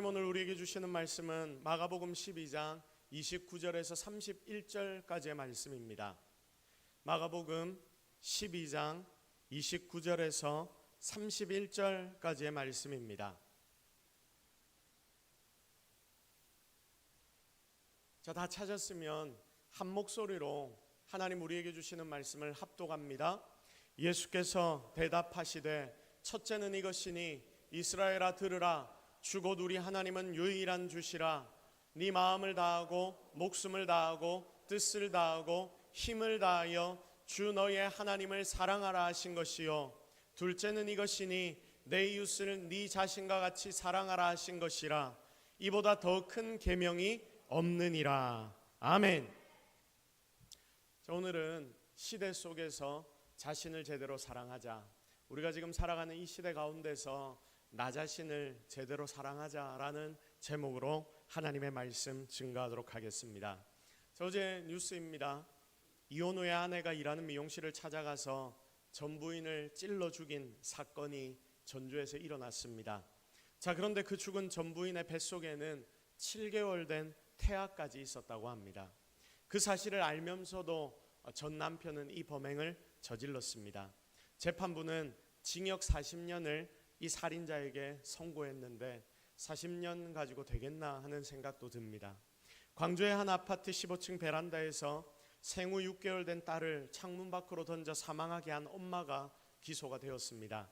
오늘 우리에게 주시는 말씀은 마가복음 12장 29절에서 31절까지의 말씀입니다. 마가복음 12장 29절에서 31절까지의 말씀입니다. 자, 다 찾았으면 한 목소리로 하나님 우리에게 주시는 말씀을 합독합니다. 예수께서 대답하시되 첫째는 이것이니 이스라엘아 들으라. 주 곧 우리 하나님은 유일한 주시라. 네 마음을 다하고 목숨을 다하고 뜻을 다하고 힘을 다하여 주 너의 하나님을 사랑하라 하신 것이요. 둘째는 이것이니 내 이웃을 네 자신과 같이 사랑하라 하신 것이라. 이보다 더 큰 계명이 없느니라. 아멘. 자, 오늘은 시대 속에서 자신을 제대로 사랑하자. 우리가 지금 살아가는 이 시대 가운데서 나 자신을 제대로 사랑하자라는 제목으로 하나님의 말씀 증거하도록 하겠습니다. 자, 어제 뉴스입니다. 이혼 후에 아내가 일하는 미용실을 찾아가서 전 부인을 찔러 죽인 사건이 전주에서 일어났습니다. 자, 그런데 그 죽은 전 부인의 뱃속에는 7개월 된 태아까지 있었다고 합니다. 그 사실을 알면서도 전 남편은 이 범행을 저질렀습니다. 재판부는 징역 40년을 이 살인자에게 선고했는데 40년 가지고 되겠나 하는 생각도 듭니다. 광주의 한 아파트 15층 베란다에서 생후 6개월 된 딸을 창문 밖으로 던져 사망하게 한 엄마가 기소가 되었습니다.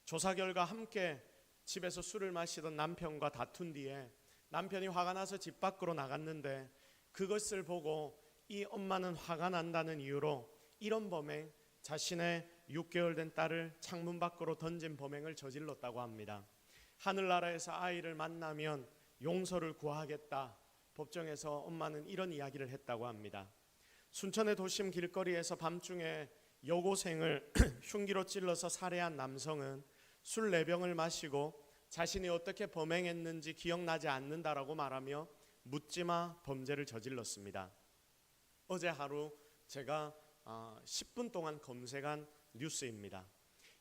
조사 결과 함께 집에서 술을 마시던 남편과 다툰 뒤에 남편이 화가 나서 집 밖으로 나갔는데 그것을 보고 이 엄마는 화가 난다는 이유로 이런 범행, 자신의 6개월 된 딸을 창문 밖으로 던진 범행을 저질렀다고 합니다. 하늘나라에서 아이를 만나면 용서를 구하겠다. 법정에서 엄마는 이런 이야기를 했다고 합니다. 순천의 도심 길거리에서 밤중에 여고생을 흉기로 찔러서 살해한 남성은 술 4병을 마시고 자신이 어떻게 범행했는지 기억나지 않는다라고 말하며 묻지마 범죄를 저질렀습니다. 어제 하루 제가 10분 동안 검색한 뉴스입니다.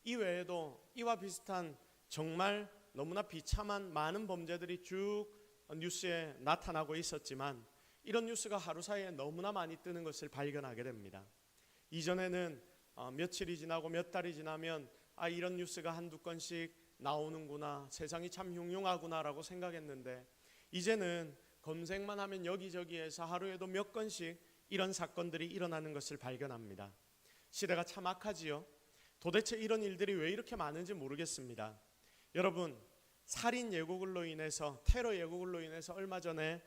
이 외에도 이와 비슷한 정말 너무나 비참한 많은 범죄들이 쭉 뉴스에 나타나고 있었지만 이런 뉴스가 하루 사이에 너무나 많이 뜨는 것을 발견하게 됩니다. 이전에는 며칠이 지나고 몇 달이 지나면 이런 뉴스가 한두 건씩 나오는구나, 세상이 참 흉흉하구나라고 생각했는데 이제는 검색만 하면 여기저기에서 하루에도 몇 건씩 이런 사건들이 일어나는 것을 발견합니다. 시대가 참 악하지요. 도대체 이런 일들이 왜 이렇게 많은지 모르겠습니다. 여러분, 살인 예고글로 인해서, 테러 예고글로 인해서 얼마 전에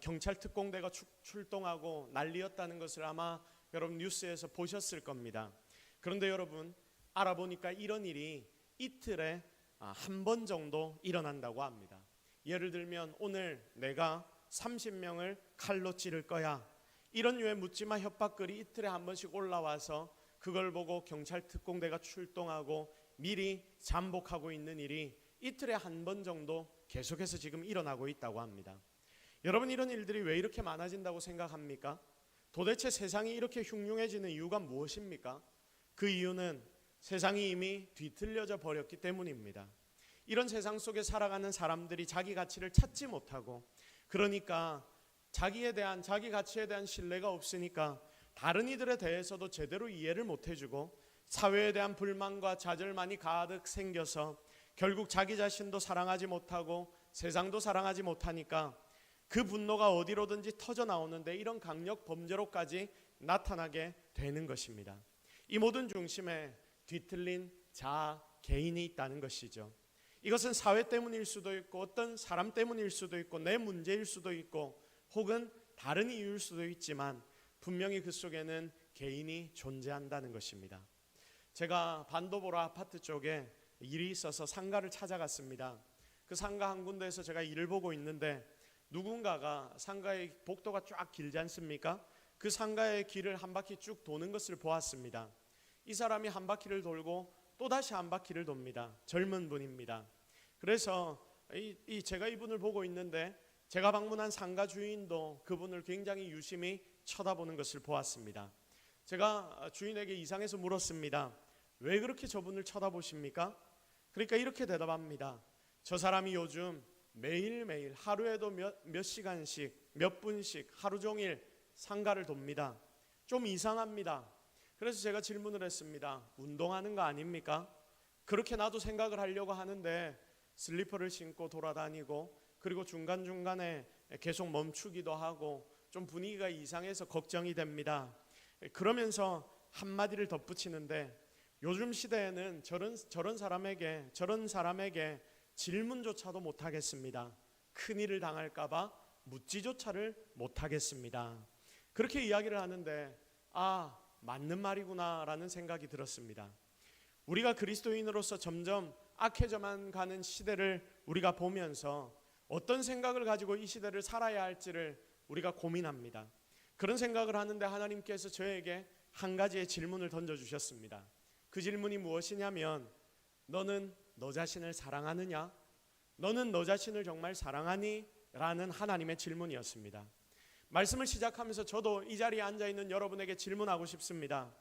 경찰 특공대가 출동하고 난리였다는 것을 아마 여러분 뉴스에서 보셨을 겁니다. 그런데 여러분, 알아보니까 이런 일이 이틀에 한 번 정도 일어난다고 합니다. 예를 들면 오늘 내가 30명을 칼로 찌를 거야, 이런 류의 묻지마 협박글이 이틀에 한 번씩 올라와서 그걸 보고 경찰 특공대가 출동하고 미리 잠복하고 있는 일이 이틀에 한 번 정도 계속해서 지금 일어나고 있다고 합니다. 여러분, 이런 일들이 왜 이렇게 많아진다고 생각합니까? 도대체 세상이 이렇게 흉흉해지는 이유가 무엇입니까? 그 이유는 세상이 이미 뒤틀려져 버렸기 때문입니다. 이런 세상 속에 살아가는 사람들이 자기 가치를 찾지 못하고, 그러니까 자기 가치에 대한 신뢰가 없으니까 다른 이들에 대해서도 제대로 이해를 못 해주고 사회에 대한 불만과 좌절만이 가득 생겨서 결국 자기 자신도 사랑하지 못하고 세상도 사랑하지 못하니까 그 분노가 어디로든지 터져 나오는데 이런 강력 범죄로까지 나타나게 되는 것입니다. 이 모든 중심에 뒤틀린 자아, 개인이 있다는 것이죠. 이것은 사회 때문일 수도 있고 어떤 사람 때문일 수도 있고 내 문제일 수도 있고 혹은 다른 이유일 수도 있지만 분명히 그 속에는 개인이 존재한다는 것입니다. 제가 반도보라 아파트 쪽에 일이 있어서 상가를 찾아갔습니다. 그 상가 한 군데에서 제가 일을 보고 있는데 누군가가 상가의 복도가 쫙 길지 않습니까? 그 상가의 길을 한 바퀴 쭉 도는 것을 보았습니다. 이 사람이 한 바퀴를 돌고 또다시 한 바퀴를 돕니다. 젊은 분입니다. 그래서 제가 이분을 보고 있는데 제가 방문한 상가 주인도 그분을 굉장히 유심히 쳐다보는 것을 보았습니다. 제가 주인에게 이상해서 물었습니다. 왜 그렇게 저분을 쳐다보십니까? 그러니까 이렇게 대답합니다. 저 사람이 요즘 매일매일 하루에도 몇 시간씩 몇 분씩 하루 종일 상가를 돕니다. 좀 이상합니다. 그래서 제가 질문을 했습니다. 운동하는 거 아닙니까? 그렇게 나도 생각을 하려고 하는데 슬리퍼를 신고 돌아다니고 그리고 중간중간에 계속 멈추기도 하고 좀 분위기가 이상해서 걱정이 됩니다. 그러면서 한마디를 덧붙이는데 요즘 시대에는 저런 사람에게 질문조차도 못하겠습니다. 큰일을 당할까봐 묻지조차를 못하겠습니다. 그렇게 이야기를 하는데 맞는 말이구나 라는 생각이 들었습니다. 우리가 그리스도인으로서 점점 악해져만 가는 시대를 우리가 보면서 어떤 생각을 가지고 이 시대를 살아야 할지를 우리가 고민합니다. 그런 생각을 하는데 하나님께서 저에게 한 가지의 질문을 던져주셨습니다. 그 질문이 무엇이냐면 너는 너 자신을 사랑하느냐? 너는 너 자신을 정말 사랑하니? 라는 하나님의 질문이었습니다. 말씀을 시작하면서 저도 이 자리에 앉아있는 여러분에게 질문하고 싶습니다.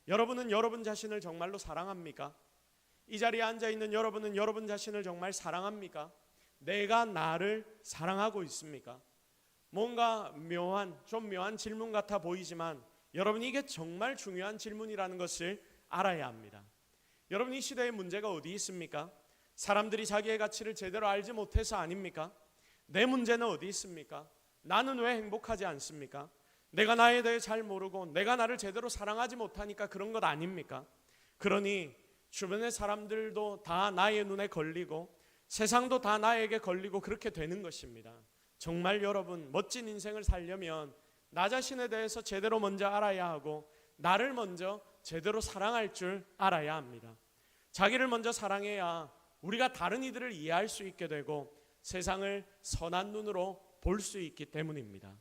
여러분은 여러분 자신을 정말로 사랑합니까? 이 자리에 앉아있는 여러분은 여러분 자신을 정말 사랑합니까? 내가 나를 사랑하고 있습니까? 뭔가 좀 묘한 질문 같아 보이지만 여러분 이게 정말 중요한 질문이라는 것을 알아야 합니다. 여러분 이 시대의 문제가 어디 있습니까? 사람들이 자기의 가치를 제대로 알지 못해서 아닙니까? 내 문제는 어디 있습니까? 나는 왜 행복하지 않습니까? 내가 나에 대해 잘 모르고 내가 나를 제대로 사랑하지 못하니까 그런 것 아닙니까? 그러니 주변의 사람들도 다 나의 눈에 걸리고 세상도 다 나에게 걸리고 그렇게 되는 것입니다. 정말 여러분 멋진 인생을 살려면 나 자신에 대해서 제대로 먼저 알아야 하고 나를 먼저 제대로 사랑할 줄 알아야 합니다. 자기를 먼저 사랑해야 우리가 다른 이들을 이해할 수 있게 되고 세상을 선한 눈으로 볼 수 있기 때문입니다.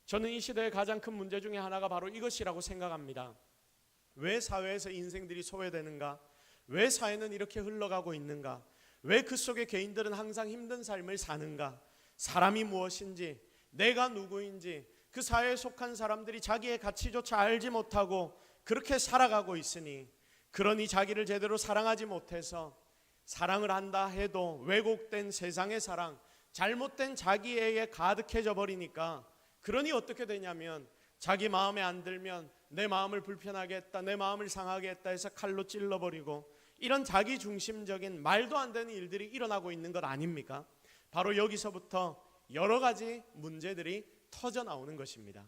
저는 이 시대의 가장 큰 문제 중에 하나가 바로 이것이라고 생각합니다. 왜 사회에서 인생들이 소외되는가? 왜 사회는 이렇게 흘러가고 있는가? 왜 그 속에 개인들은 항상 힘든 삶을 사는가? 사람이 무엇인지, 내가 누구인지 그 사회에 속한 사람들이 자기의 가치조차 알지 못하고 그렇게 살아가고 있으니 그러니 자기를 제대로 사랑하지 못해서 사랑을 한다 해도 왜곡된 세상의 사랑, 잘못된 자기애에 가득해져 버리니까 그러니 어떻게 되냐면 자기 마음에 안 들면 내 마음을 불편하게 했다, 내 마음을 상하게 했다 해서 칼로 찔러버리고 이런 자기중심적인 말도 안 되는 일들이 일어나고 있는 것 아닙니까? 바로 여기서부터 여러 가지 문제들이 터져 나오는 것입니다.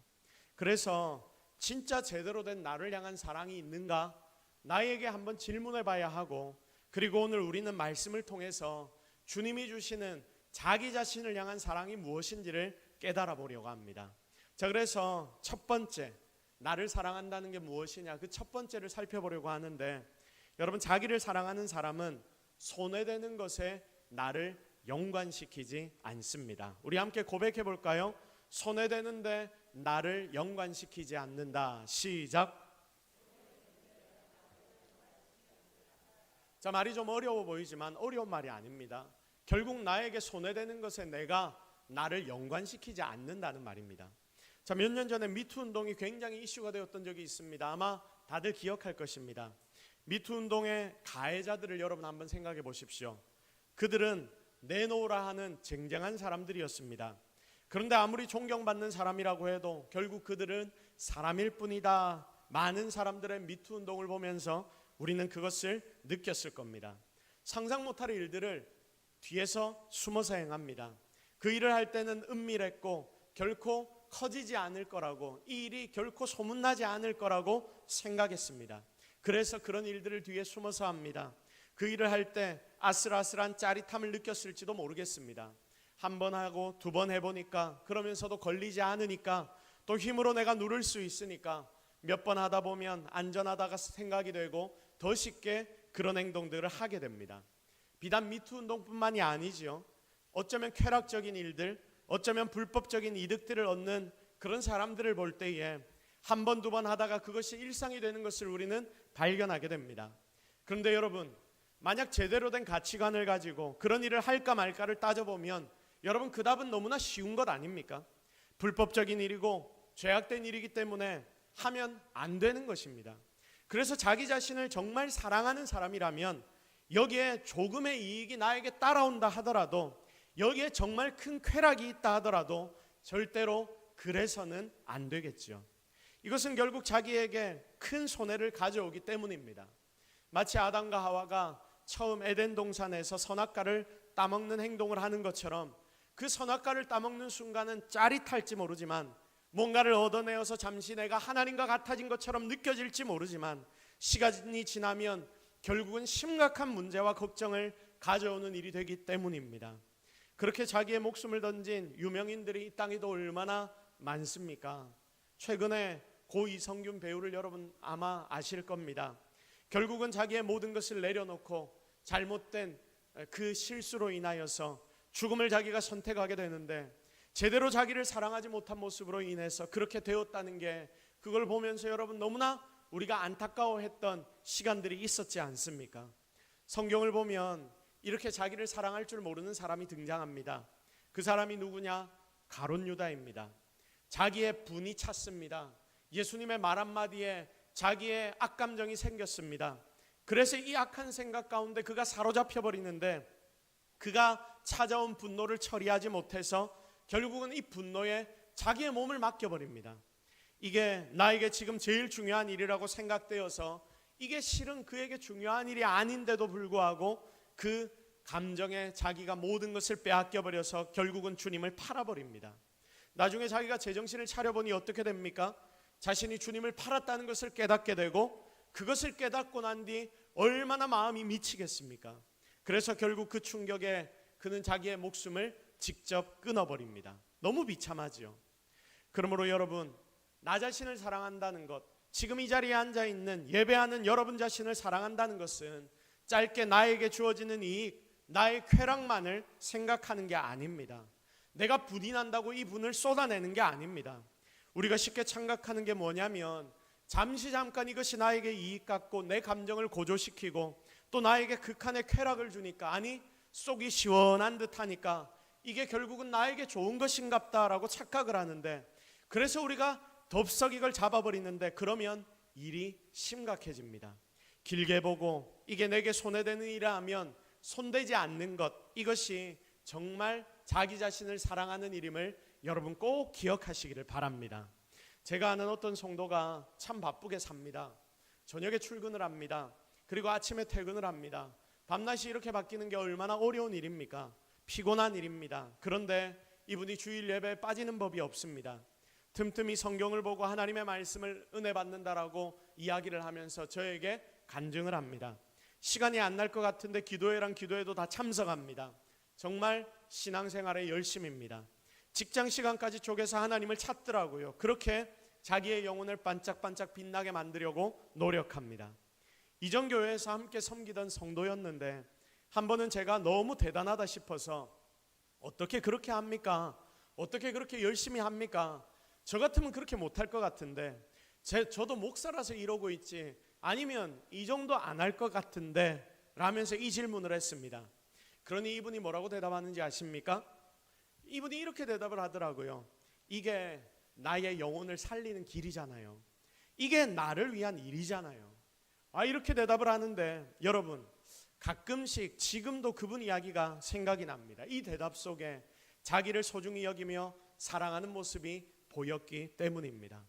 그래서 진짜 제대로 된 나를 향한 사랑이 있는가? 나에게 한번 질문해 봐야 하고 그리고 오늘 우리는 말씀을 통해서 주님이 주시는 자기 자신을 향한 사랑이 무엇인지를 깨달아 보려고 합니다. 자, 그래서 첫 번째, 나를 사랑한다는 게 무엇이냐, 그 첫 번째를 살펴보려고 하는데 여러분 자기를 사랑하는 사람은 손해되는 것에 나를 연관시키지 않습니다. 우리 함께 고백해 볼까요? 손해되는데 나를 연관시키지 않는다. 시작. 자, 말이 좀 어려워 보이지만 어려운 말이 아닙니다. 결국 나에게 손해되는 것에 내가 나를 연관시키지 않는다는 말입니다. 자, 몇 년 전에 미투 운동이 굉장히 이슈가 되었던 적이 있습니다. 아마 다들 기억할 것입니다. 미투 운동의 가해자들을 여러분 한번 생각해 보십시오. 그들은 내놓으라 하는 쟁쟁한 사람들이었습니다. 그런데 아무리 존경받는 사람이라고 해도 결국 그들은 사람일 뿐이다. 많은 사람들의 미투 운동을 보면서 우리는 그것을 느꼈을 겁니다. 상상 못할 일들을 뒤에서 숨어서 행합니다. 그 일을 할 때는 은밀했고 결코 커지지 않을 거라고, 이 일이 결코 소문나지 않을 거라고 생각했습니다. 그래서 그런 일들을 뒤에 숨어서 합니다. 그 일을 할 때 아슬아슬한 짜릿함을 느꼈을지도 모르겠습니다. 한 번 하고 두 번 해보니까 그러면서도 걸리지 않으니까 또 힘으로 내가 누를 수 있으니까 몇 번 하다 보면 안전하다가 생각이 되고 더 쉽게 그런 행동들을 하게 됩니다. 비단 미투 운동뿐만이 아니죠. 어쩌면 쾌락적인 일들, 어쩌면 불법적인 이득들을 얻는 그런 사람들을 볼 때에 한 번, 두 번 하다가 그것이 일상이 되는 것을 우리는 발견하게 됩니다. 그런데 여러분, 만약 제대로 된 가치관을 가지고 그런 일을 할까 말까를 따져보면 여러분 그 답은 너무나 쉬운 것 아닙니까? 불법적인 일이고 죄악된 일이기 때문에 하면 안 되는 것입니다. 그래서 자기 자신을 정말 사랑하는 사람이라면 여기에 조금의 이익이 나에게 따라온다 하더라도 여기에 정말 큰 쾌락이 있다 하더라도 절대로 그래서는 안 되겠죠. 이것은 결국 자기에게 큰 손해를 가져오기 때문입니다. 마치 아담과 하와가 처음 에덴 동산에서 선악과를 따먹는 행동을 하는 것처럼 그 선악과를 따먹는 순간은 짜릿할지 모르지만, 뭔가를 얻어내어서 잠시 내가 하나님과 같아진 것처럼 느껴질지 모르지만, 시간이 지나면 결국은 심각한 문제와 걱정을 가져오는 일이 되기 때문입니다. 그렇게 자기의 목숨을 던진 유명인들이 이 땅에도 얼마나 많습니까? 최근에 고 이성균 배우를 여러분 아마 아실 겁니다. 결국은 자기의 모든 것을 내려놓고 잘못된 그 실수로 인하여서 죽음을 자기가 선택하게 되는데, 제대로 자기를 사랑하지 못한 모습으로 인해서 그렇게 되었다는 게, 그걸 보면서 여러분 너무나 우리가 안타까워했던 시간들이 있었지 않습니까? 성경을 보면 이렇게 자기를 사랑할 줄 모르는 사람이 등장합니다. 그 사람이 누구냐? 가룟 유다입니다. 자기의 분이 찼습니다. 예수님의 말 한마디에 자기의 악감정이 생겼습니다. 그래서 이 악한 생각 가운데 그가 사로잡혀 버리는데, 그가 찾아온 분노를 처리하지 못해서 결국은 이 분노에 자기의 몸을 맡겨버립니다. 이게 나에게 지금 제일 중요한 일이라고 생각되어서 이게 실은 그에게 중요한 일이 아닌데도 불구하고 그 감정에 자기가 모든 것을 빼앗겨버려서 결국은 주님을 팔아버립니다. 나중에 자기가 제정신을 차려보니 어떻게 됩니까? 자신이 주님을 팔았다는 것을 깨닫게 되고, 그것을 깨닫고 난 뒤 얼마나 마음이 미치겠습니까? 그래서 결국 그 충격에 그는 자기의 목숨을 직접 끊어버립니다. 너무 비참하죠. 그러므로 여러분, 나 자신을 사랑한다는 것, 지금 이 자리에 앉아있는 예배하는 여러분 자신을 사랑한다는 것은 짧게 나에게 주어지는 이익, 나의 쾌락만을 생각하는 게 아닙니다. 내가 분이 난다고 이 분을 쏟아내는 게 아닙니다. 우리가 쉽게 착각하는 게 뭐냐면, 잠깐 이것이 나에게 이익 같고 내 감정을 고조시키고 또 나에게 극한의 쾌락을 주니까, 아니 속이 시원한 듯하니까 이게 결국은 나에게 좋은 것인갑다라고 착각을 하는데, 그래서 우리가 덥석 이걸 잡아버리는데, 그러면 일이 심각해집니다. 길게 보고 이게 내게 손해되는 일이라면 손대지 않는 것, 이것이 정말 자기 자신을 사랑하는 일임을 여러분 꼭 기억하시기를 바랍니다. 제가 아는 어떤 성도가 참 바쁘게 삽니다. 저녁에 출근을 합니다. 그리고 아침에 퇴근을 합니다. 밤낮이 이렇게 바뀌는 게 얼마나 어려운 일입니까? 피곤한 일입니다. 그런데 이분이 주일 예배에 빠지는 법이 없습니다. 틈틈이 성경을 보고 하나님의 말씀을 은혜 받는다라고 이야기를 하면서 저에게 간증을 합니다. 시간이 안 날 것 같은데 기도회랑 기도회도 다 참석합니다. 정말 신앙생활에 열심입니다. 직장 시간까지 쪼개서 하나님을 찾더라고요. 그렇게 자기의 영혼을 반짝반짝 빛나게 만들려고 노력합니다. 이전 교회에서 함께 섬기던 성도였는데, 한 번은 제가 너무 대단하다 싶어서 어떻게 그렇게 합니까? 어떻게 그렇게 열심히 합니까? 저 같으면 그렇게 못할 것 같은데, 저도 목사라서 이러고 있지, 아니면 이 정도 안 할 것 같은데 라면서 이 질문을 했습니다. 그러니 이분이 뭐라고 대답하는지 아십니까? 이분이 이렇게 대답을 하더라고요. 이게 나의 영혼을 살리는 길이잖아요. 이게 나를 위한 일이잖아요. 이렇게 대답을 하는데, 여러분 가끔씩 지금도 그분 이야기가 생각이 납니다. 이 대답 속에 자기를 소중히 여기며 사랑하는 모습이 보였기 때문입니다.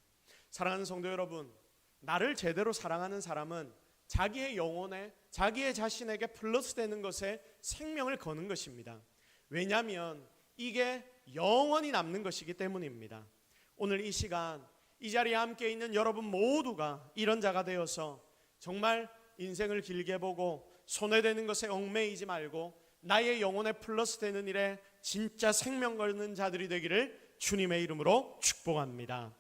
사랑하는 성도 여러분, 나를 제대로 사랑하는 사람은 자기의 영혼에, 자기의 자신에게 플러스 되는 것에 생명을 거는 것입니다. 왜냐하면 이게 영원히 남는 것이기 때문입니다. 오늘 이 시간 이 자리에 함께 있는 여러분 모두가 이런 자가 되어서 정말 인생을 길게 보고 손해되는 것에 얽매이지 말고 나의 영혼에 플러스 되는 일에 진짜 생명 거는 자들이 되기를 주님의 이름으로 축복합니다.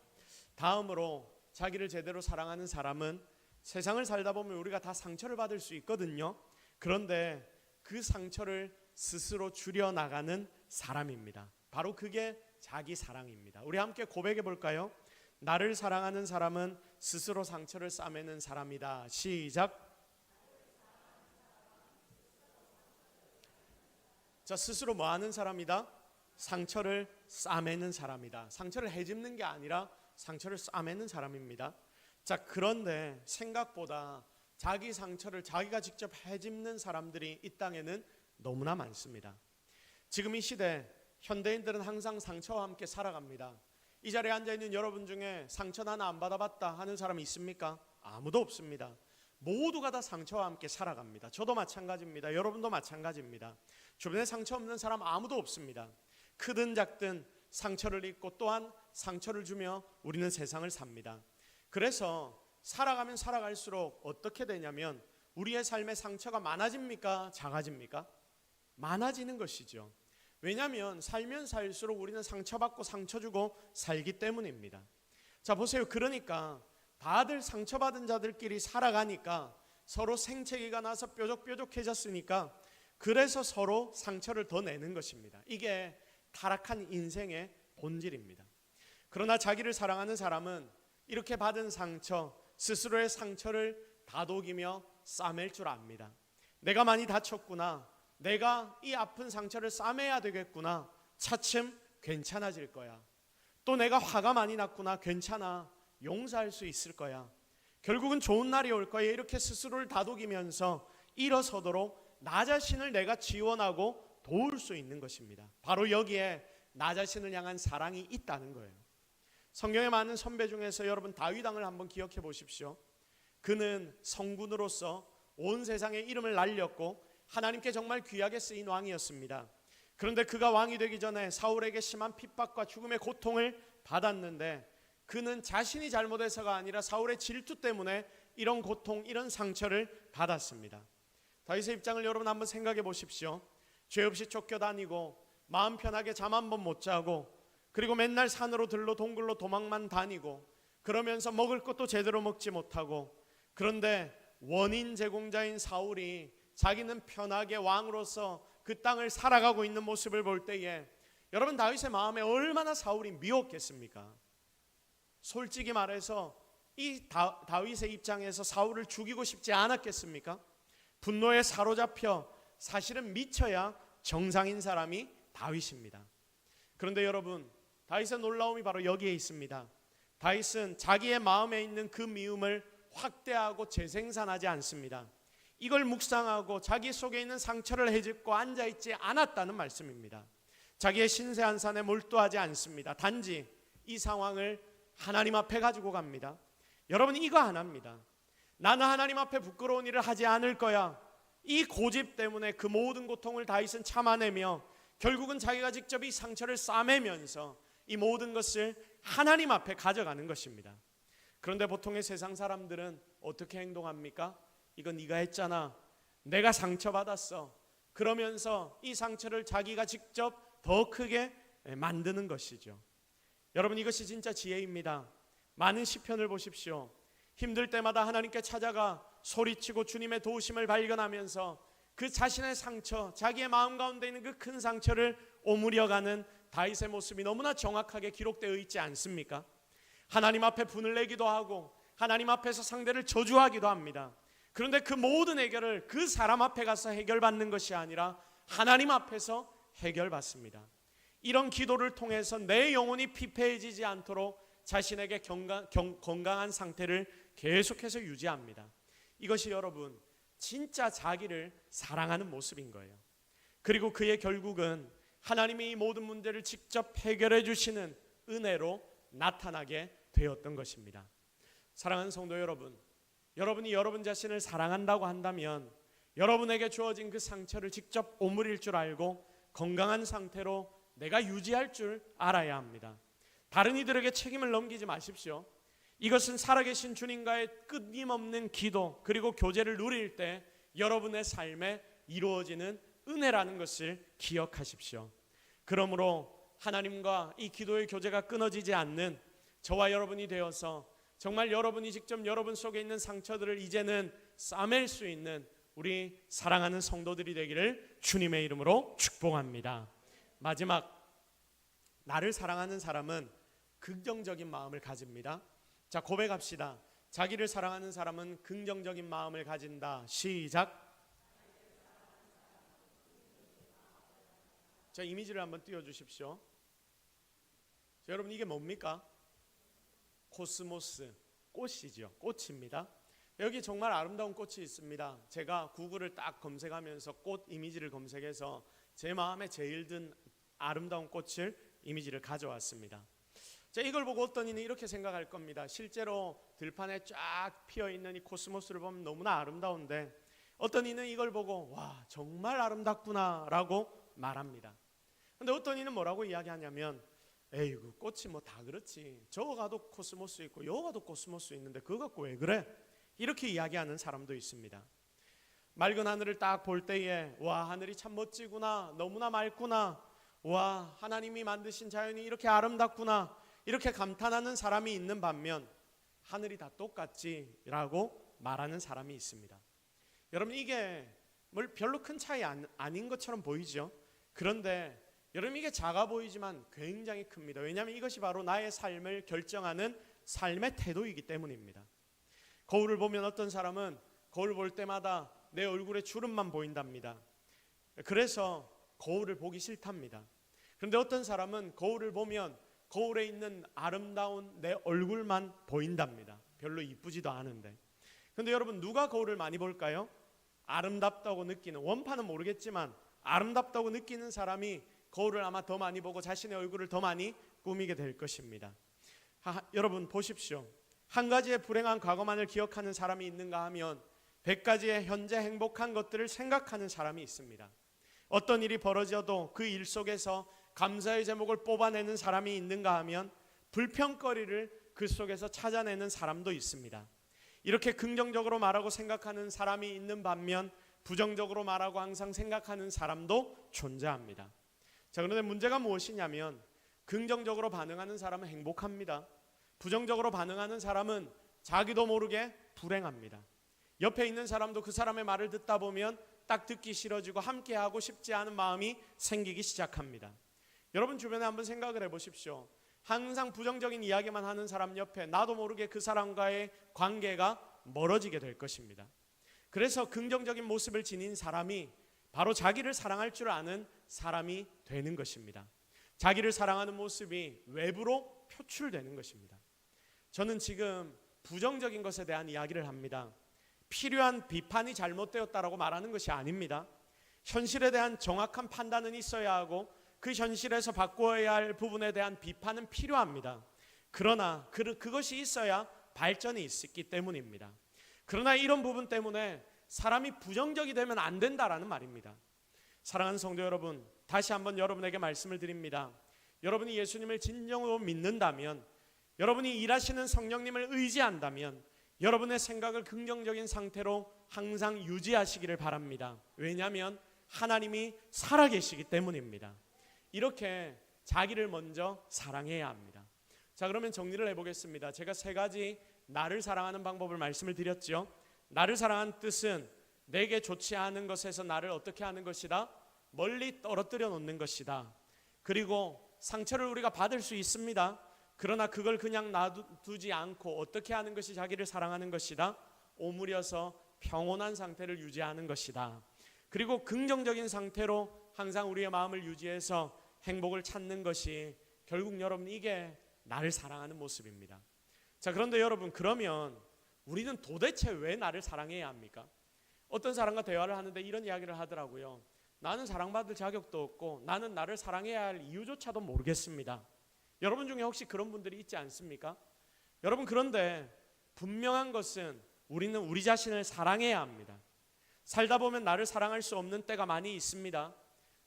다음으로, 자기를 제대로 사랑하는 사람은 세상을 살다 보면 우리가 다 상처를 받을 수 있거든요. 그런데 그 상처를 스스로 줄여나가는 사람입니다. 바로 그게 자기 사랑입니다. 우리 함께 고백해 볼까요? 나를 사랑하는 사람은 스스로 상처를 싸매는 사람이다. 시작. 자, 스스로 뭐 하는 사람이다? 상처를 싸매는 사람이다. 상처를 헤집는 게 아니라 상처를 싸매는 사람입니다. 자, 그런데 생각보다 자기 상처를 자기가 직접 헤집는 사람들이 이 땅에는 너무나 많습니다. 지금 이 시대 현대인들은 항상 상처와 함께 살아갑니다. 이 자리에 앉아있는 여러분 중에 상처 하나 안 받아봤다 하는 사람이 있습니까? 아무도 없습니다. 모두가 다 상처와 함께 살아갑니다. 저도 마찬가지입니다. 여러분도 마찬가지입니다. 주변에 상처 없는 사람 아무도 없습니다. 크든 작든 상처를 입고 또한 상처를 주며 우리는 세상을 삽니다. 그래서 살아가면 살아갈수록 어떻게 되냐면 우리의 삶의 상처가 많아집니까? 작아집니까? 많아지는 것이죠. 왜냐하면 살면 살수록 우리는 상처받고 상처 주고 살기 때문입니다. 자, 보세요. 그러니까 다들 상처받은 자들끼리 살아가니까 서로 생채기가 나서 뾰족뾰족해졌으니까 그래서 서로 상처를 더 내는 것입니다. 이게 타락한 인생의 본질입니다. 그러나 자기를 사랑하는 사람은 이렇게 받은 상처, 스스로의 상처를 다독이며 싸맬 줄 압니다. 내가 많이 다쳤구나. 내가 이 아픈 상처를 싸매야 되겠구나. 차츰 괜찮아질 거야. 또 내가 화가 많이 났구나. 괜찮아. 용서할 수 있을 거야. 결국은 좋은 날이 올 거야. 이렇게 스스로를 다독이면서 일어서도록 나 자신을 내가 지원하고 도울 수 있는 것입니다. 바로 여기에 나 자신을 향한 사랑이 있다는 거예요. 성경의 많은 선배 중에서 여러분 다윗 왕을 한번 기억해 보십시오. 그는 성군으로서 온 세상의 이름을 날렸고 하나님께 정말 귀하게 쓰인 왕이었습니다. 그런데 그가 왕이 되기 전에 사울에게 심한 핍박과 죽음의 고통을 받았는데 그는 자신이 잘못해서가 아니라 사울의 질투 때문에 이런 고통, 이런 상처를 받았습니다. 다윗의 입장을 여러분 한번 생각해 보십시오. 죄 없이 쫓겨다니고 마음 편하게 잠 한 번 못 자고 그리고 맨날 산으로 들로 동굴로 도망만 다니고 그러면서 먹을 것도 제대로 먹지 못하고 그런데 원인 제공자인 사울이 자기는 편하게 왕으로서 그 땅을 살아가고 있는 모습을 볼 때에 여러분 다윗의 마음에 얼마나 사울이 미웠겠습니까? 솔직히 말해서 이 다윗의 입장에서 사울을 죽이고 싶지 않았겠습니까? 분노에 사로잡혀 사실은 미쳐야 정상인 사람이 다윗입니다. 그런데 여러분 다윗의 놀라움이 바로 여기에 있습니다. 다윗은 자기의 마음에 있는 그 미움을 확대하고 재생산하지 않습니다. 이걸 묵상하고 자기 속에 있는 상처를 헤집고 앉아있지 않았다는 말씀입니다. 자기의 신세한 산에 몰두하지 않습니다. 단지 이 상황을 하나님 앞에 가지고 갑니다. 여러분 이거 안 합니다. 나는 하나님 앞에 부끄러운 일을 하지 않을 거야. 이 고집 때문에 그 모든 고통을 다윗은 참아내며 결국은 자기가 직접 이 상처를 싸매면서 이 모든 것을 하나님 앞에 가져가는 것입니다. 그런데 보통의 세상 사람들은 어떻게 행동합니까? 이건 네가 했잖아. 내가 상처받았어. 그러면서 이 상처를 자기가 직접 더 크게 만드는 것이죠. 여러분 이것이 진짜 지혜입니다. 많은 시편을 보십시오. 힘들 때마다 하나님께 찾아가 소리치고 주님의 도우심을 발견하면서 그 자신의 상처, 자기의 마음 가운데 있는 그 큰 상처를 오므려가는 다윗의 모습이 너무나 정확하게 기록되어 있지 않습니까? 하나님 앞에 분을 내기도 하고 하나님 앞에서 상대를 저주하기도 합니다. 그런데 그 모든 해결을 그 사람 앞에 가서 해결받는 것이 아니라 하나님 앞에서 해결받습니다. 이런 기도를 통해서 내 영혼이 피폐해지지 않도록 자신에게 건강한 상태를 계속해서 유지합니다. 이것이 여러분 진짜 자기를 사랑하는 모습인 거예요. 그리고 그의 결국은 하나님이 이 모든 문제를 직접 해결해 주시는 은혜로 나타나게 되었던 것입니다. 사랑하는 성도 여러분, 여러분이 여러분 자신을 사랑한다고 한다면 여러분에게 주어진 그 상처를 직접 오므릴 줄 알고 건강한 상태로 내가 유지할 줄 알아야 합니다. 다른 이들에게 책임을 넘기지 마십시오. 이것은 살아계신 주님과의 끊임없는 기도 그리고 교제를 누릴 때 여러분의 삶에 이루어지는 은혜라는 것을 기억하십시오. 그러므로 하나님과 이 기도의 교제가 끊어지지 않는 저와 여러분이 되어서 정말 여러분이 직접 여러분 속에 있는 상처들을 이제는 싸맬 수 있는 우리 사랑하는 성도들이 되기를 주님의 이름으로 축복합니다. 마지막, 나를 사랑하는 사람은 긍정적인 마음을 가집니다. 자, 고백합시다. 자기를 사랑하는 사람은 긍정적인 마음을 가진다. 시작. 자, 이미지를 한번 띄워주십시오. 자, 여러분 이게 뭡니까? 코스모스, 꽃이죠. 꽃입니다. 여기 정말 아름다운 꽃이 있습니다. 제가 구글을 딱 검색하면서 꽃 이미지를 검색해서 제 마음에 제일 든 아름다운 꽃을 이미지를 가져왔습니다. 자, 이걸 보고 어떤 이는 이렇게 생각할 겁니다. 실제로 들판에 쫙 피어있는 이 코스모스를 보면 너무나 아름다운데 어떤 이는 이걸 보고 와 정말 아름답구나 라고 말합니다. 근데 어떤 이는 뭐라고 이야기하냐면 에이구 꽃이 뭐 다 그렇지, 저거 가도 코스모스 있고 여기 가도 코스모스 있는데 그거 갖고 왜 그래? 이렇게 이야기하는 사람도 있습니다. 맑은 하늘을 딱 볼 때에 와 하늘이 참 멋지구나, 너무나 맑구나, 와 하나님이 만드신 자연이 이렇게 아름답구나 이렇게 감탄하는 사람이 있는 반면 하늘이 다 똑같지 라고 말하는 사람이 있습니다. 여러분 이게 뭘 별로 큰 차이 아닌 것처럼 보이죠. 그런데 여러분 이게 작아 보이지만 굉장히 큽니다. 왜냐하면 이것이 바로 나의 삶을 결정하는 삶의 태도이기 때문입니다. 거울을 보면 어떤 사람은 거울 볼 때마다 내 얼굴에 주름만 보인답니다. 그래서 거울을 보기 싫답니다. 그런데 어떤 사람은 거울을 보면 거울에 있는 아름다운 내 얼굴만 보인답니다. 별로 이쁘지도 않은데. 그런데 여러분 누가 거울을 많이 볼까요? 아름답다고 느끼는, 원판은 모르겠지만 아름답다고 느끼는 사람이 거울을 아마 더 많이 보고 자신의 얼굴을 더 많이 꾸미게 될 것입니다. 여러분 보십시오. 한 가지의 불행한 과거만을 기억하는 사람이 있는가 하면 100가지의 현재 행복한 것들을 생각하는 사람이 있습니다. 어떤 일이 벌어져도 그 일 속에서 감사의 제목을 뽑아내는 사람이 있는가 하면 불평거리를 그 속에서 찾아내는 사람도 있습니다. 이렇게 긍정적으로 말하고 생각하는 사람이 있는 반면 부정적으로 말하고 항상 생각하는 사람도 존재합니다. 자, 그런데 문제가 무엇이냐면 긍정적으로 반응하는 사람은 행복합니다. 부정적으로 반응하는 사람은 자기도 모르게 불행합니다. 옆에 있는 사람도 그 사람의 말을 듣다 보면 딱 듣기 싫어지고 함께하고 싶지 않은 마음이 생기기 시작합니다. 여러분 주변에 한번 생각을 해보십시오. 항상 부정적인 이야기만 하는 사람 옆에 나도 모르게 그 사람과의 관계가 멀어지게 될 것입니다. 그래서 긍정적인 모습을 지닌 사람이 바로 자기를 사랑할 줄 아는 사람이 되는 것입니다. 자기를 사랑하는 모습이 외부로 표출되는 것입니다. 저는 지금 부정적인 것에 대한 이야기를 합니다. 필요한 비판이 잘못되었다라고 말하는 것이 아닙니다. 현실에 대한 정확한 판단은 있어야 하고 그 현실에서 바꿔야 할 부분에 대한 비판은 필요합니다. 그러나 그것이 있어야 발전이 있기 때문입니다. 그러나 이런 부분 때문에 사람이 부정적이 되면 안 된다라는 말입니다. 사랑하는 성도 여러분, 다시 한번 여러분에게 말씀을 드립니다. 여러분이 예수님을 진정으로 믿는다면, 여러분이 일하시는 성령님을 의지한다면 여러분의 생각을 긍정적인 상태로 항상 유지하시기를 바랍니다. 왜냐하면 하나님이 살아계시기 때문입니다. 이렇게 자기를 먼저 사랑해야 합니다. 자, 그러면 정리를 해보겠습니다. 제가 3가지 나를 사랑하는 방법을 말씀을 드렸죠. 나를 사랑하는 뜻은 내게 좋지 않은 것에서 나를 어떻게 하는 것이다? 멀리 떨어뜨려 놓는 것이다. 그리고 상처를 우리가 받을 수 있습니다. 그러나 그걸 그냥 놔두지 않고 어떻게 하는 것이 자기를 사랑하는 것이다? 오므려서 평온한 상태를 유지하는 것이다. 그리고 긍정적인 상태로 항상 우리의 마음을 유지해서 행복을 찾는 것이 결국 여러분 이게 나를 사랑하는 모습입니다. 자, 그런데 여러분 그러면 우리는 도대체 왜 나를 사랑해야 합니까? 어떤 사람과 대화를 하는데 이런 이야기를 하더라고요. 나는 사랑받을 자격도 없고 나는 나를 사랑해야 할 이유조차도 모르겠습니다. 여러분 중에 혹시 그런 분들이 있지 않습니까? 여러분 그런데 분명한 것은 우리는 우리 자신을 사랑해야 합니다. 살다 보면 나를 사랑할 수 없는 때가 많이 있습니다.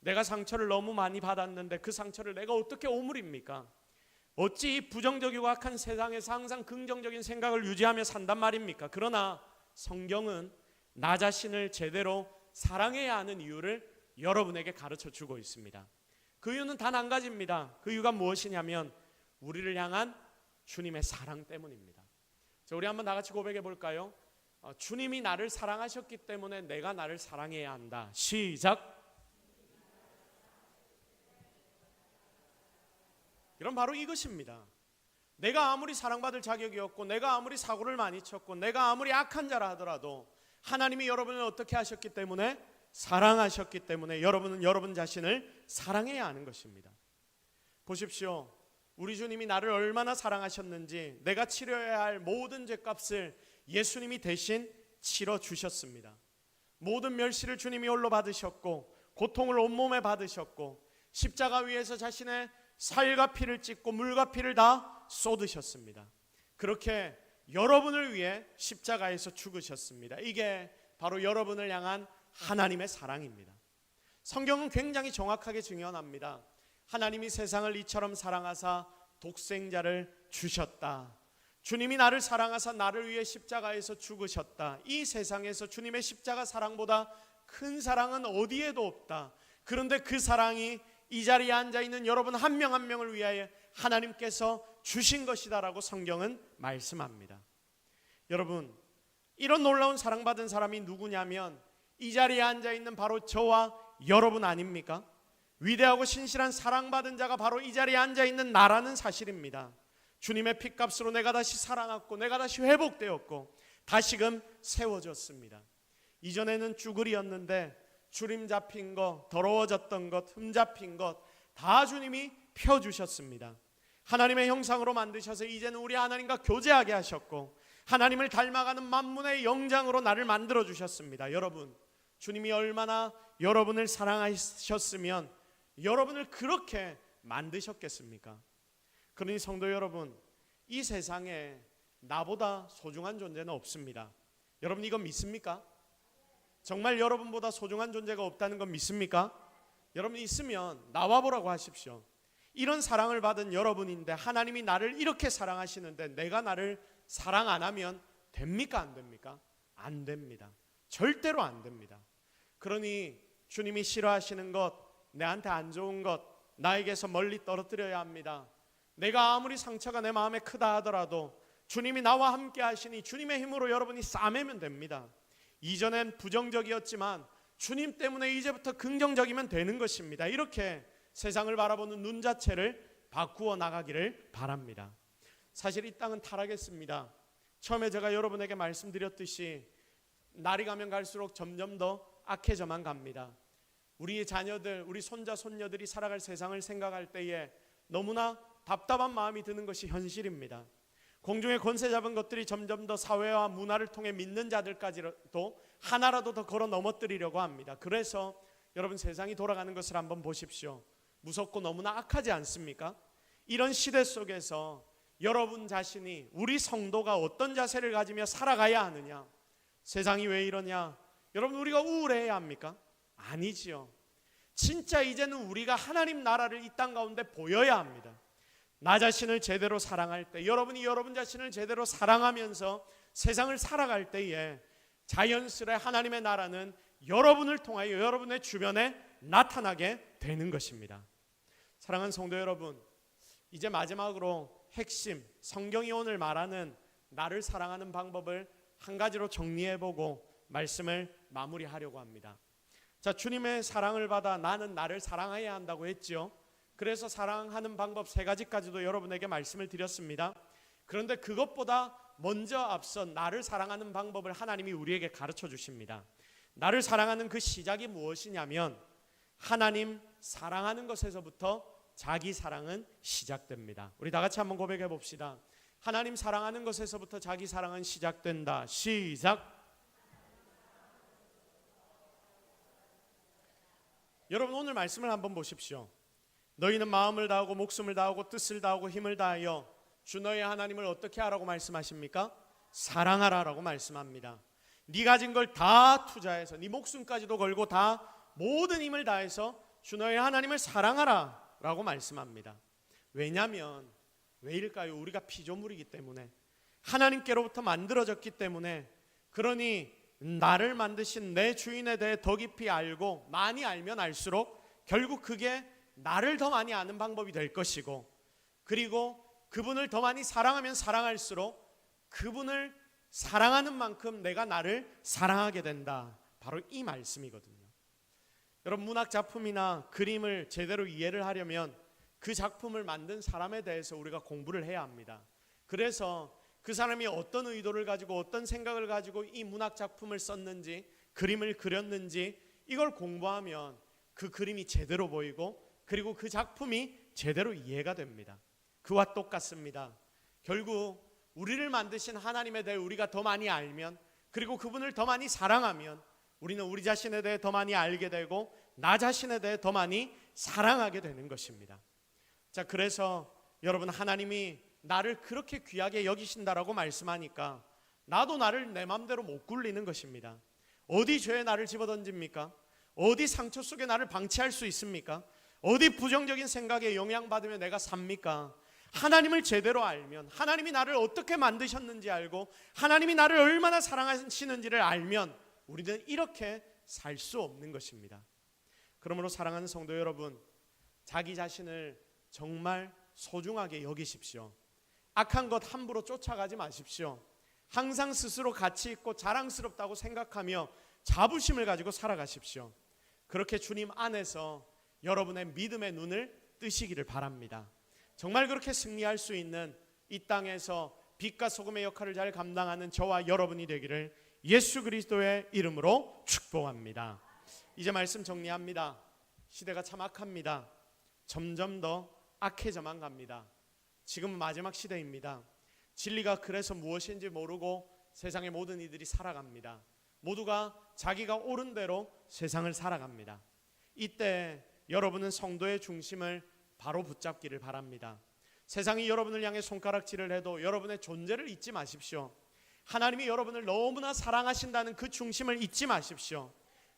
내가 상처를 너무 많이 받았는데 그 상처를 내가 어떻게 오므립니까? 어찌 이 부정적이고 악한 세상에서 항상 긍정적인 생각을 유지하며 산단 말입니까? 그러나 성경은 나 자신을 제대로 사랑해야 하는 이유를 여러분에게 가르쳐 주고 있습니다. 그 이유는 단 한 가지입니다. 그 이유가 무엇이냐면 우리를 향한 주님의 사랑 때문입니다. 자, 우리 한번 다 같이 고백해 볼까요? 주님이 나를 사랑하셨기 때문에 내가 나를 사랑해야 한다. 시작. 그럼 바로 이것입니다. 내가 아무리 사랑받을 자격이 없고 내가 아무리 사고를 많이 쳤고 내가 아무리 악한 자라 하더라도 하나님이 여러분을 어떻게 하셨기 때문에? 사랑하셨기 때문에 여러분은 여러분 자신을 사랑해야 하는 것입니다. 보십시오. 우리 주님이 나를 얼마나 사랑하셨는지 내가 치러야 할 모든 죄값을 예수님이 대신 치러 주셨습니다. 모든 멸시를 주님이 홀로 받으셨고 고통을 온몸에 받으셨고 십자가 위에서 자신의 살과 피를 찢고 물과 피를 다 쏟으셨습니다. 그렇게 여러분을 위해 십자가에서 죽으셨습니다. 이게 바로 여러분을 향한 하나님의 사랑입니다. 성경은 굉장히 정확하게 증언합니다. 하나님이 세상을 이처럼 사랑하사 독생자를 주셨다. 주님이 나를 사랑하사 나를 위해 십자가에서 죽으셨다. 이 세상에서 주님의 십자가 사랑보다 큰 사랑은 어디에도 없다. 그런데 그 사랑이 이 자리에 앉아있는 여러분 한 명 한 명을 위하여 하나님께서 주신 것이다라고 성경은 말씀합니다. 여러분, 이런 놀라운 사랑받은 사람이 누구냐면 이 자리에 앉아있는 바로 저와 여러분 아닙니까? 위대하고 신실한 사랑받은 자가 바로 이 자리에 앉아있는 나라는 사실입니다. 주님의 피값으로 내가 다시 살아났고 내가 다시 회복되었고 다시금 세워졌습니다. 이전에는 쭈그리였는데 주림 잡힌 것, 더러워졌던 것, 흠 잡힌 것 다 주님이 펴주셨습니다. 하나님의 형상으로 만드셔서 이제는 우리 하나님과 교제하게 하셨고 하나님을 닮아가는 만문의 영장으로 나를 만들어 주셨습니다. 여러분, 주님이 얼마나 여러분을 사랑하셨으면 여러분을 그렇게 만드셨겠습니까? 그러니 성도 여러분, 이 세상에 나보다 소중한 존재는 없습니다. 여러분 이거 믿습니까? 정말 여러분보다 소중한 존재가 없다는 건 믿습니까? 여러분 있으면 나와보라고 하십시오. 이런 사랑을 받은 여러분인데 하나님이 나를 이렇게 사랑하시는데 내가 나를 사랑 안 하면 됩니까? 안 됩니까? 안 됩니다. 절대로 안 됩니다. 그러니 주님이 싫어하시는 것, 내한테 안 좋은 것 나에게서 멀리 떨어뜨려야 합니다. 내가 아무리 상처가 내 마음에 크다 하더라도 주님이 나와 함께 하시니 주님의 힘으로 여러분이 싸매면 됩니다. 이전엔 부정적이었지만 주님 때문에 이제부터 긍정적이면 되는 것입니다. 이렇게 세상을 바라보는 눈 자체를 바꾸어 나가기를 바랍니다. 사실 이 땅은 타락했습니다. 처음에 제가 여러분에게 말씀드렸듯이 날이 가면 갈수록 점점 더 악해져만 갑니다. 우리 자녀들, 우리 손자 손녀들이 살아갈 세상을 생각할 때에 너무나 답답한 마음이 드는 것이 현실입니다. 공중의 권세 잡은 것들이 점점 더 사회와 문화를 통해 믿는 자들까지도 하나라도 더 걸어 넘어뜨리려고 합니다. 그래서 여러분 세상이 돌아가는 것을 한번 보십시오. 무섭고 너무나 악하지 않습니까? 이런 시대 속에서 여러분 자신이, 우리 성도가 어떤 자세를 가지며 살아가야 하느냐? 세상이 왜 이러냐? 여러분 우리가 우울해야 합니까? 아니지요. 진짜 이제는 우리가 하나님 나라를 이 땅 가운데 보여야 합니다. 나 자신을 제대로 사랑할 때, 여러분이 여러분 자신을 제대로 사랑하면서 세상을 살아갈 때에 자연스레 하나님의 나라는 여러분을 통하여 여러분의 주변에 나타나게 되는 것입니다. 사랑하는 성도 여러분, 이제 마지막으로 핵심, 성경이 오늘 말하는 나를 사랑하는 방법을 한 가지로 정리해보고 말씀을 마무리하려고 합니다. 자, 주님의 사랑을 받아 나는 나를 사랑해야 한다고 했죠. 그래서 사랑하는 방법 3가지까지도 여러분에게 말씀을 드렸습니다. 그런데 그것보다 먼저 앞서 나를 사랑하는 방법을 하나님이 우리에게 가르쳐 주십니다. 나를 사랑하는 그 시작이 무엇이냐면 하나님 사랑하는 것에서부터 자기 사랑은 시작됩니다. 우리 다 같이 한번 고백해 봅시다. 하나님 사랑하는 것에서부터 자기 사랑은 시작된다. 시작. 여러분 오늘 말씀을 한번 보십시오. 너희는 마음을 다하고 목숨을 다하고 뜻을 다하고 힘을 다하여 주 너희 하나님을 어떻게 하라고 말씀하십니까? 사랑하라라고 말씀합니다. 네 가진 걸 다 투자해서 네 목숨까지도 걸고 다 모든 힘을 다해서 주 너희 하나님을 사랑하라라고 말씀합니다. 왜일까요? 우리가 피조물이기 때문에, 하나님께로부터 만들어졌기 때문에. 그러니 나를 만드신 내 주인에 대해 더 깊이 알고 많이 알면 알수록 결국 그게 나를 더 많이 아는 방법이 될 것이고, 그리고 그분을 더 많이 사랑하면 사랑할수록 그분을 사랑하는 만큼 내가 나를 사랑하게 된다. 바로 이 말씀이거든요. 여러분 문학 작품이나 그림을 제대로 이해를 하려면 그 작품을 만든 사람에 대해서 우리가 공부를 해야 합니다. 그래서 그 사람이 어떤 의도를 가지고 어떤 생각을 가지고 이 문학 작품을 썼는지, 그림을 그렸는지 이걸 공부하면 그 그림이 제대로 보이고 그리고 그 작품이 제대로 이해가 됩니다. 그와 똑같습니다. 결국 우리를 만드신 하나님에 대해 우리가 더 많이 알면, 그리고 그분을 더 많이 사랑하면 우리는 우리 자신에 대해 더 많이 알게 되고 나 자신에 대해 더 많이 사랑하게 되는 것입니다. 자, 그래서 여러분, 하나님이 나를 그렇게 귀하게 여기신다라고 말씀하니까 나도 나를 내 마음대로 못 굴리는 것입니다. 어디 죄에 나를 집어던집니까? 어디 상처 속에 나를 방치할 수 있습니까? 어디 부정적인 생각에 영향받으며 내가 삽니까? 하나님을 제대로 알면, 하나님이 나를 어떻게 만드셨는지 알고 하나님이 나를 얼마나 사랑하시는지를 알면 우리는 이렇게 살 수 없는 것입니다. 그러므로 사랑하는 성도 여러분, 자기 자신을 정말 소중하게 여기십시오. 악한 것 함부로 쫓아가지 마십시오. 항상 스스로 가치 있고 자랑스럽다고 생각하며 자부심을 가지고 살아가십시오. 그렇게 주님 안에서 여러분의 믿음의 눈을 뜨시기를 바랍니다. 정말 그렇게 승리할 수 있는 이 땅에서 빛과 소금의 역할을 잘 감당하는 저와 여러분이 되기를 예수 그리스도의 이름으로 축복합니다. 이제 말씀 정리합니다. 시대가 참 악합니다. 점점 더 악해져만 갑니다. 지금은 마지막 시대입니다. 진리가 그래서 무엇인지 모르고 세상의 모든 이들이 살아갑니다. 모두가 자기가 옳은 대로 세상을 살아갑니다. 이때 여러분은 성도의 중심을 바로 붙잡기를 바랍니다. 세상이 여러분을 향해 손가락질을 해도 여러분의 존재를 잊지 마십시오. 하나님이 여러분을 너무나 사랑하신다는 그 중심을 잊지 마십시오.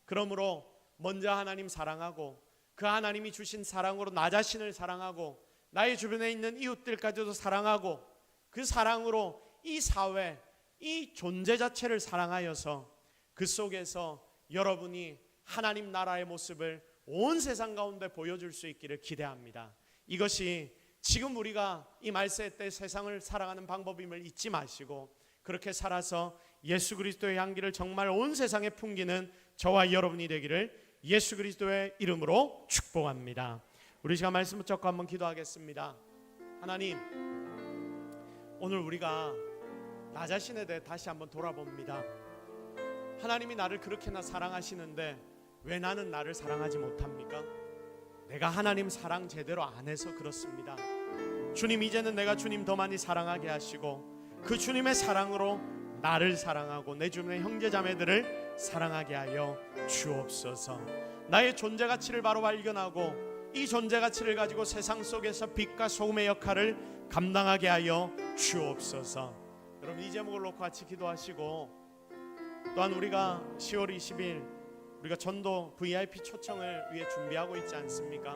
그러므로 먼저 하나님 사랑하고 그 하나님이 주신 사랑으로 나 자신을 사랑하고 나의 주변에 있는 이웃들까지도 사랑하고 그 사랑으로 이 사회, 이 존재 자체를 사랑하여서 그 속에서 여러분이 하나님 나라의 모습을 온 세상 가운데 보여줄 수 있기를 기대합니다. 이것이 지금 우리가 이 말세 때 세상을 살아가는 방법임을 잊지 마시고 그렇게 살아서 예수 그리스도의 향기를 정말 온 세상에 풍기는 저와 여러분이 되기를 예수 그리스도의 이름으로 축복합니다. 우리 시간 말씀 붙잡고 한번 기도하겠습니다. 하나님, 오늘 우리가 나 자신에 대해 다시 한번 돌아봅니다. 하나님이 나를 그렇게나 사랑하시는데 왜 나는 나를 사랑하지 못합니까? 내가 하나님 사랑 제대로 안 해서 그렇습니다. 주님, 이제는 내가 주님 더 많이 사랑하게 하시고 그 주님의 사랑으로 나를 사랑하고 내 주변의 형제 자매들을 사랑하게 하여 주옵소서. 나의 존재 가치를 바로 발견하고 이 존재 가치를 가지고 세상 속에서 빛과 소금의 역할을 감당하게 하여 주옵소서. 여러분, 이 제목을 놓고 같이 기도하시고, 또한 우리가 10월 20일 우리가 전도 VIP 초청을 위해 준비하고 있지 않습니까?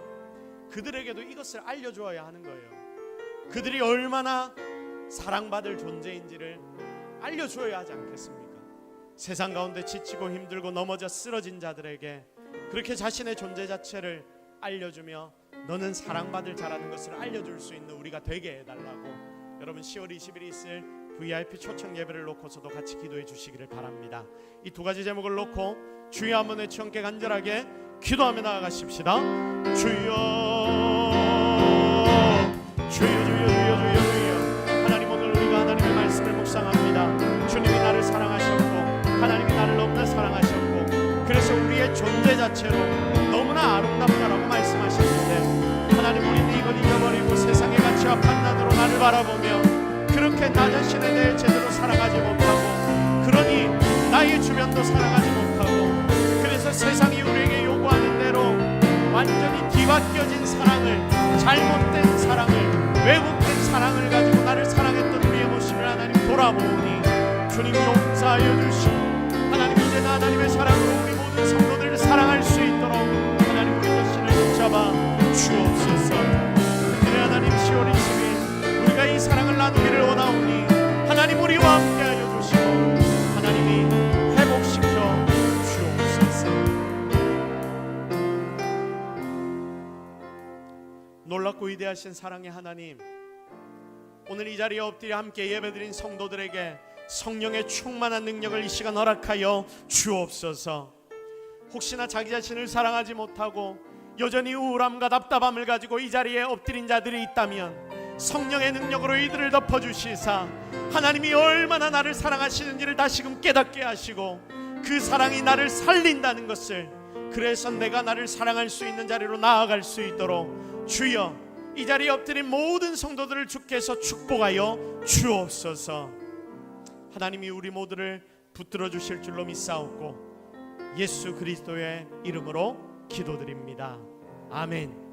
그들에게도 이것을 알려주어야 하는 거예요. 그들이 얼마나 사랑받을 존재인지를 알려주어야 하지 않겠습니까? 세상 가운데 지치고 힘들고 넘어져 쓰러진 자들에게 그렇게 자신의 존재 자체를 알려주며 너는 사랑받을 자라는 것을 알려줄 수 있는 우리가 되게 해달라고, 여러분 10월 20일에 있을 VIP 초청 예배를 놓고서도 같이 기도해 주시기를 바랍니다. 이 두 가지 제목을 놓고 주여 한번 외쳐 함께 간절하게 기도하며 나아가십시다. 주여, 주여, 주여, 주여, 주여, 주여. 하나님, 오늘 우리가 하나님의 말씀을 묵상합니다. 주님이 나를 사랑하셨고 하나님이 나를 너무나 사랑하셨고 그래서 우리의 존재 자체로 너무나 아름답다라고 말씀하셨는데, 하나님, 우리는 이걸 잊어버리고 세상의 가치와 판단으로 나를 바라보며 그렇게 나 자신에 대해 제대로 사랑하지 못하고, 그러니 나의 주변도 사랑하지 못하고, 그래서 세상이 우리에게 요구하는 대로 완전히 뒤바뀌어진 사랑을, 잘못된 사랑을, 왜곡된 사랑을 가지고 나를 사랑했던 우리의 모습을 하나님 돌아보니 주님 용서하여 주시고, 하나님 이제는 하나님의 사랑으로 우리 모든 성도들을 사랑할 수 있도록 하나님 우리 자신을 붙잡아 주옵소서. 그래 하나님, 10월 20일 우리가 이 사랑을 나누기를 원하오니 하나님 우리와 함께하여 주시고 하나님이 회복시켜 주옵소서. 놀랍고 위대하신 사랑의 하나님, 오늘 이 자리에 엎드려 함께 예배드린 성도들에게 성령의 충만한 능력을 이 시간 허락하여 주옵소서. 혹시나 자기 자신을 사랑하지 못하고 여전히 우울함과 답답함을 가지고 이 자리에 엎드린 자들이 있다면 성령의 능력으로 이들을 덮어주시사 하나님이 얼마나 나를 사랑하시는지를 다시금 깨닫게 하시고 그 사랑이 나를 살린다는 것을, 그래서 내가 나를 사랑할 수 있는 자리로 나아갈 수 있도록 주여, 이 자리에 엎드린 모든 성도들을 주께서 축복하여 주옵소서. 하나님이 우리 모두를 붙들어 주실 줄로 믿사옵고 예수 그리스도의 이름으로 기도드립니다. 아멘.